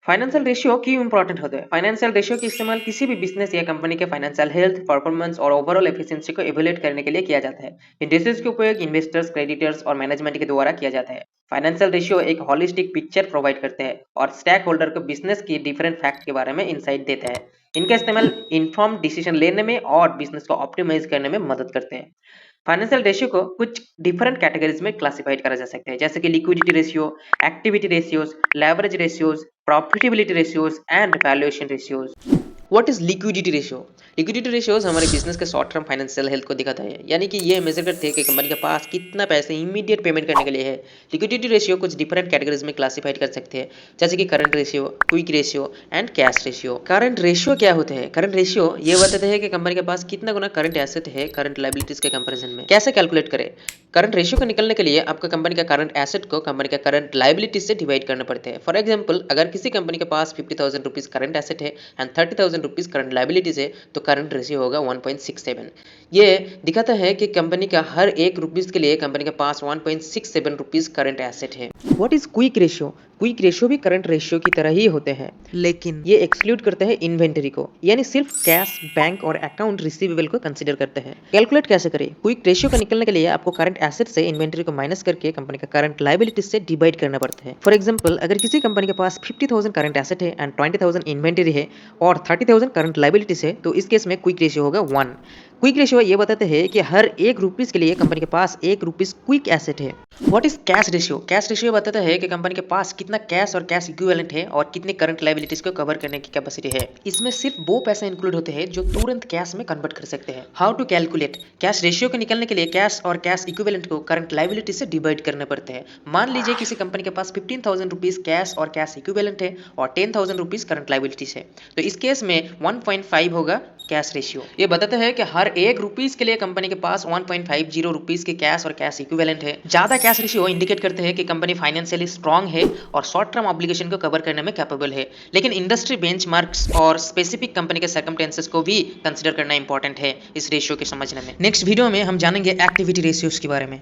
Financial ratio क्यों important होते हैं? फाइनेंशियल रेशियो का इस्तेमाल किसी भी बिजनेस या कंपनी के फाइनेंशियल हेल्थ, परफॉर्मेंस और ओवरऑल एफिशिएंसी को इवैल्यूएट करने के लिए किया जाता है। इन रेशियोज का उपयोग इन्वेस्टर्स, क्रेडिटर्स और मैनेजमेंट के द्वारा किया जाता है। फाइनेंशियल रेशियो एक होलिस्टिक पिक्चर प्रोवाइड करते हैं और स्टेक होल्डर को बिजनेस की डिफरेंट फैक्ट के बारे में इंसाइट देते हैं। इनका इस्तेमाल इन्फॉर्म डिसीजन लेने में और बिजनेस को ऑप्टिमाइज करने में मदद करते हैं। फाइनेंशियल रेशियो को कुछ डिफरेंट कैटेगरीज में क्लासिफाइड करा जा सकता है, जैसे कि liquidity ratio, activity ratios, leverage ratios, profitability ratios and valuation ratios. What is liquidity ratio? Liquidity ratios हमारे बिजनेस के शॉर्ट टर्म फाइनेंशियल हेल्थ को दिखाता है, यानी कि ये मेजर करते हैं कि कंपनी के पास कितना पैसे इमीडिएट पेमेंट करने के लिए है। लिक्विडिटी रेशियो कुछ डिफरेंट कैटेगरीज में क्लासिफाइड कर सकते हैं, जैसे कि current ratio, quick ratio and cash ratio. Current ratio क्या होते हैं? करंट रेशियो ये बताते हैं कि कंपनी के पास कितना गुना करंट एसेट है करंट लायबिलिटीज के कंपैरिजन में। कैसे कैलकुलेट करें? करंट रेशियो को निकलने के लिए आपको कंपनी का करंट एसेट को कंपनी का करंट लायबिलिटीज से डिवाइड करना पड़ते हैं। फॉर एग्जाम्पल, अगर किसी कंपनी के पास 50,000 रुपीज करंट एसेट है एंड 30,000 रुपीज करंट लायबिलिटीज है, तो करंट रेशियो होगा 1.67। ये दिखाता है कि कंपनी का हर एक रुपीज के लिए कंपनी के पास 1.67 रुपीज करंट एसेट है। What is quick ratio? Quick ratio भी करंट रेशियो की तरह ही होते हैं, लेकिन ये एक्सक्लूड करते हैं इन्वेंटरी को, यानी सिर्फ कैश, बैंक और अकाउंट रिसीवेबल को कंसीडर करते हैं। कैलकुलेट कैसे करें? क्विक रेशियो का निकलने के लिए आपको करंट एसेट से इन्वेंटरी को माइनस करके कंपनी का करंट लायबिलिटीज से डिवाइड करना पड़ता है। फॉर एग्जाम्पल, अगर किसी कंपनी के पास 50,000 करंट एसेट है एंड 20,000 इन्वेंटरी है और 30,000 करंट लायबिलिटीज है, तो इस केस में क्विक रेशियो होगा 1। क्विक रेशियो ये बताते हैं कि हर एक रुपीज के लिए कंपनी के पास एक रुपीज क्विक एसेट है। What is cash ratio? Cash ratio बताता है कि कंपनी के पास कितना कैश और कैश इक्विवेलेंट है और कितने करंट लायबिलिटीज को कवर करने की कैपेसिटी है। इसमें सिर्फ वो पैसे इंक्लूड होते हैं जो तुरंत कैश में कन्वर्ट कर सकते हैं। How to calculate? Cash ratio को निकलने के लिए कैश और कैश इक्विवेलेंट को करंट लायबिलिटी से डिवाइड करने पड़ते हैं। मान लीजिए किसी कंपनी के पास 15,000 रुपीज कैश और कैश इक्विवेलेंट है और 10,000 रुपीज करंट लायबिलिटीज है, तो इस केस में 1.5 होगा कैश रेशियो। ये बताता है कि हर एक रुपीज के लिए कंपनी के पास 1.50 रुपीज के कैश और कैश इक्विवेलेंट है। ज्यादा कैश रेशियो इंडिकेट करते हैं कि कंपनी फाइनेंशियली स्ट्रांग है और शॉर्ट टर्म ऑब्लिगेशन को कवर करने में कैपेबल है। लेकिन इंडस्ट्री बेंचमार्क्स और स्पेसिफिक कंपनी के सर्कमस्टेंसेस को भी कंसीडर करना इंपॉर्टेंट है इस रेशियो के समझने में। नेक्स्ट वीडियो में हम जानेंगे एक्टिविटी रेशियोज के बारे में।